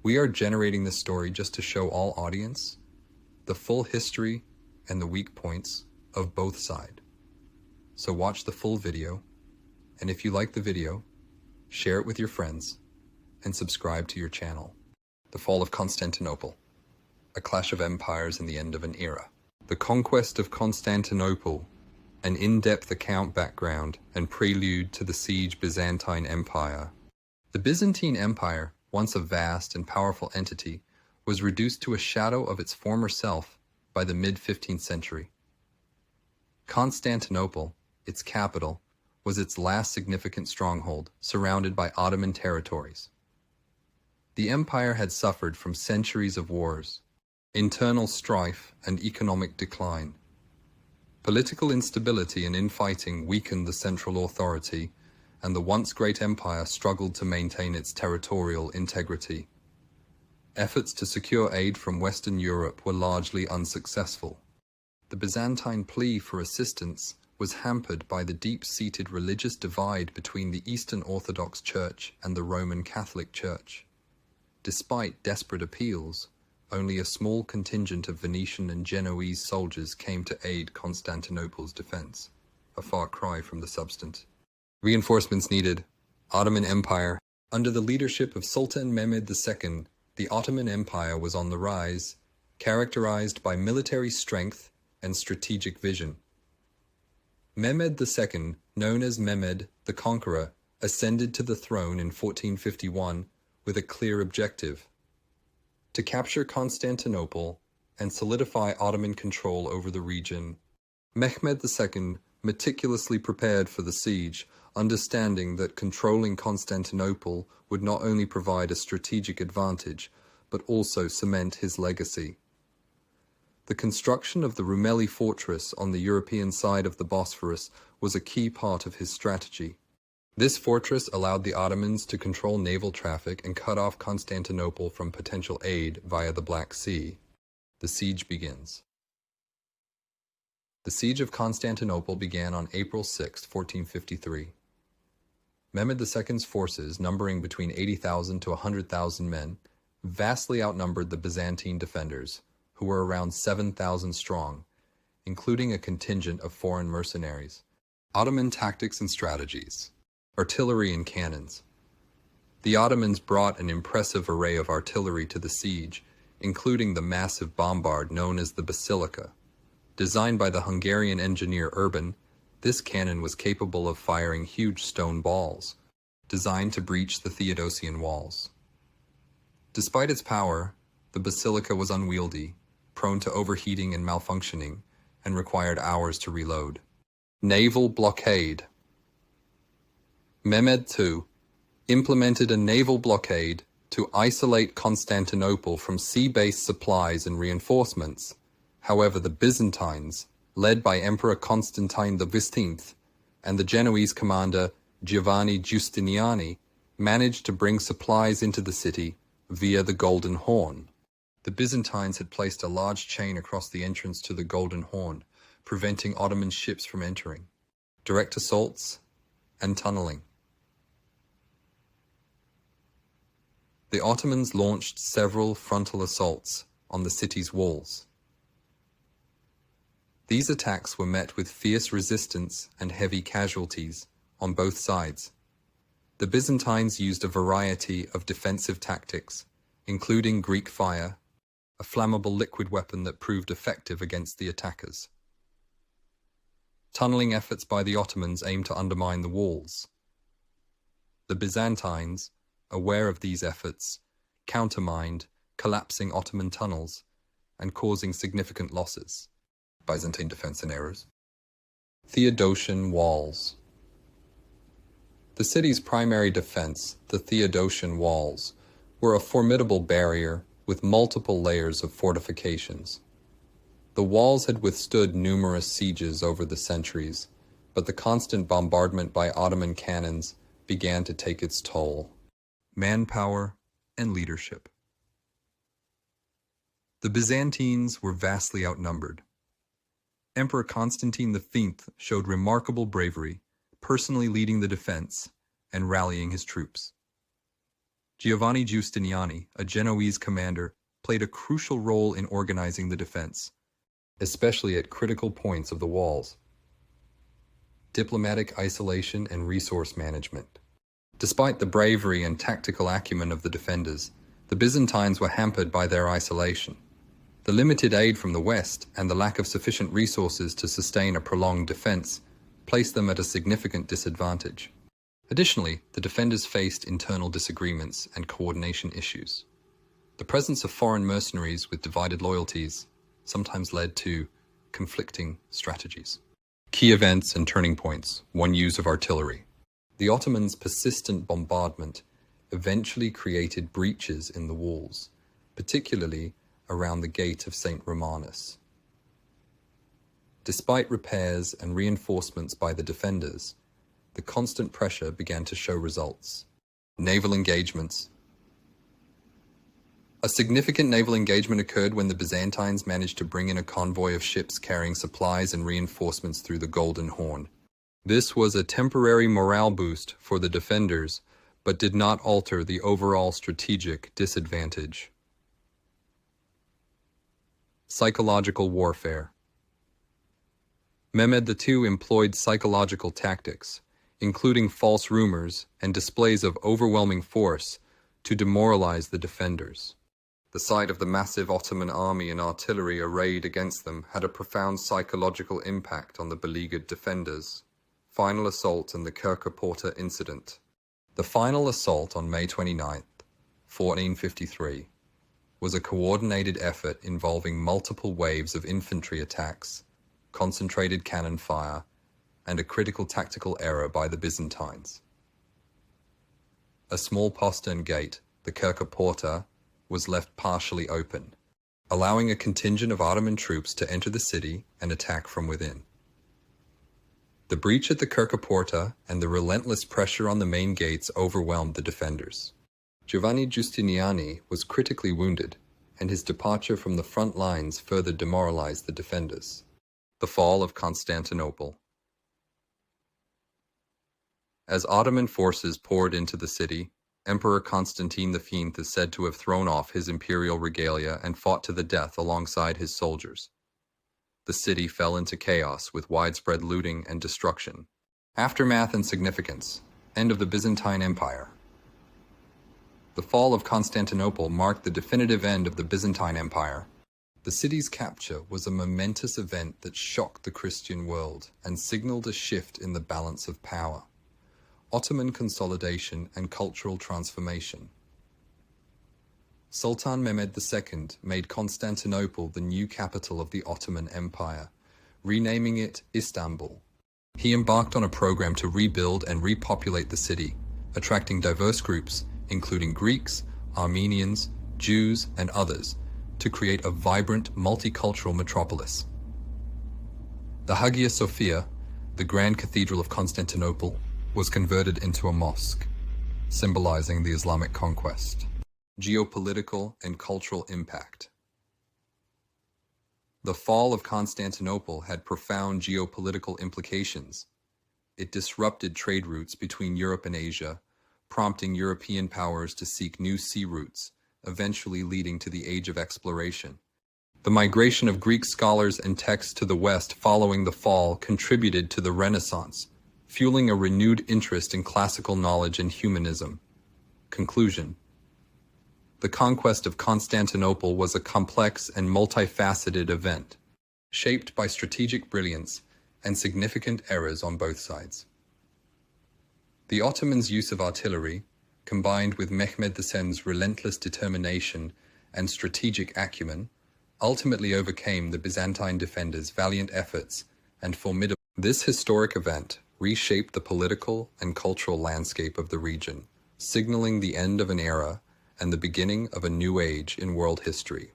We are generating this story just to show all audience the full history and the weak points of both sides. So watch the full video, and if you like the video, share it with your friends and subscribe to your channel. The Fall of Constantinople, a clash of empires and the end of an era. The conquest of Constantinople, an in-depth account background and prelude to the siege Byzantine Empire. The Byzantine Empire, once a vast and powerful entity, was reduced to a shadow of its former self by the mid-15th century. Constantinople, its capital, was its last significant stronghold, surrounded by Ottoman territories. The empire had suffered from centuries of wars, internal strife, and economic decline. Political instability and infighting weakened the central authority, and the once great empire struggled to maintain its territorial integrity. Efforts to secure aid from Western Europe were largely unsuccessful. The Byzantine plea for assistance was hampered by the deep-seated religious divide between the Eastern Orthodox Church and the Roman Catholic Church. Despite desperate appeals, only a small contingent of Venetian and Genoese soldiers came to aid Constantinople's defense, a far cry from the substance. Reinforcements needed. Ottoman Empire. Under the leadership of Sultan Mehmed II, the Ottoman Empire was on the rise, characterized by military strength and strategic vision. Mehmed II, known as Mehmed the Conqueror, ascended to the throne in 1451 with a clear objective: to capture Constantinople and solidify Ottoman control over the region. Mehmed II meticulously prepared for the siege, understanding that controlling Constantinople would not only provide a strategic advantage, but also cement his legacy. The construction of the Rumeli fortress on the European side of the Bosphorus was a key part of his strategy. This fortress allowed the Ottomans to control naval traffic and cut off Constantinople from potential aid via the Black Sea. The siege begins. The siege of Constantinople began on April 6, 1453. Mehmed II's forces, numbering between 80,000 to 100,000 men, vastly outnumbered the Byzantine defenders, who were around 7,000 strong, including a contingent of foreign mercenaries. Ottoman tactics and strategies. Artillery and cannons. The Ottomans brought an impressive array of artillery to the siege, including the massive bombard known as the Basilica. Designed by the Hungarian engineer Urban, this cannon was capable of firing huge stone balls, designed to breach the Theodosian walls. Despite its power, the Basilica was unwieldy, prone to overheating and malfunctioning, and required hours to reload. Naval blockade. Mehmed II implemented a naval blockade to isolate Constantinople from sea-based supplies and reinforcements. However, the Byzantines, led by Emperor Constantine XV and the Genoese commander Giovanni Giustiniani, managed to bring supplies into the city via the Golden Horn. The Byzantines had placed a large chain across the entrance to the Golden Horn, preventing Ottoman ships from entering. Direct assaults and tunneling. The Ottomans launched several frontal assaults on the city's walls. These attacks were met with fierce resistance and heavy casualties on both sides. The Byzantines used a variety of defensive tactics, including Greek fire, a flammable liquid weapon that proved effective against the attackers. Tunneling efforts by the Ottomans aimed to undermine the walls. The Byzantines, aware of these efforts, countermined, collapsing Ottoman tunnels and causing significant losses. Byzantine defense and errors. Theodosian walls. The city's primary defense, the Theodosian walls, were a formidable barrier with multiple layers of fortifications. The walls had withstood numerous sieges over the centuries, but the constant bombardment by Ottoman cannons began to take its toll. Manpower and leadership. The Byzantines were vastly outnumbered. Emperor Constantine V showed remarkable bravery, personally leading the defense and rallying his troops. Giovanni Giustiniani, a Genoese commander, played a crucial role in organizing the defense, especially at critical points of the walls. Diplomatic isolation and resource management. Despite the bravery and tactical acumen of the defenders, the Byzantines were hampered by their isolation. The limited aid from the West and the lack of sufficient resources to sustain a prolonged defense placed them at a significant disadvantage. Additionally, the defenders faced internal disagreements and coordination issues. The presence of foreign mercenaries with divided loyalties sometimes led to conflicting strategies. Key events and turning points. 1. Use of artillery. The Ottomans' persistent bombardment eventually created breaches in the walls, particularly around the gate of St. Romanus. Despite repairs and reinforcements by the defenders, the constant pressure began to show results. Naval engagements. A significant naval engagement occurred when the Byzantines managed to bring in a convoy of ships carrying supplies and reinforcements through the Golden Horn. This was a temporary morale boost for the defenders, but did not alter the overall strategic disadvantage. Psychological warfare. Mehmed II employed psychological tactics, including false rumors and displays of overwhelming force, to demoralize the defenders. The sight of the massive Ottoman army and artillery arrayed against them had a profound psychological impact on the beleaguered defenders. Final assault and the Kirka incident. The final assault on May 29, 1453, was a coordinated effort involving multiple waves of infantry attacks, concentrated cannon fire, and a critical tactical error by the Byzantines. A small postern gate, the Kirka, was left partially open, allowing a contingent of Ottoman troops to enter the city and attack from within. The breach at the Kirka and the relentless pressure on the main gates overwhelmed the defenders. Giovanni Giustiniani was critically wounded, and his departure from the front lines further demoralized the defenders. The fall of Constantinople. As Ottoman forces poured into the city, Emperor Constantine V is said to have thrown off his imperial regalia and fought to the death alongside his soldiers. The city fell into chaos with widespread looting and destruction. Aftermath and significance. End of the Byzantine Empire. The fall of Constantinople marked the definitive end of the Byzantine Empire. The city's capture was a momentous event that shocked the Christian world and signaled a shift in the balance of power. Ottoman consolidation and cultural transformation. Sultan Mehmed II made Constantinople the new capital of the Ottoman Empire, renaming it Istanbul. He embarked on a program to rebuild and repopulate the city, attracting diverse groups, including Greeks, Armenians, Jews, and others, to create a vibrant, multicultural metropolis. The Hagia Sophia, the Grand Cathedral of Constantinople, was converted into a mosque, symbolizing the Islamic conquest. Geopolitical and cultural impact. The fall of Constantinople had profound geopolitical implications. It disrupted trade routes between Europe and Asia, prompting European powers to seek new sea routes, eventually leading to the Age of Exploration. The migration of Greek scholars and texts to the West following the fall contributed to the Renaissance, fueling a renewed interest in classical knowledge and humanism. Conclusion. The conquest of Constantinople was a complex and multifaceted event, shaped by strategic brilliance and significant errors on both sides. The Ottomans' use of artillery, combined with Mehmed II's relentless determination and strategic acumen, ultimately overcame the Byzantine defenders' valiant efforts and formidable. This historic event reshaped the political and cultural landscape of the region, signaling the end of an era and the beginning of a new age in world history.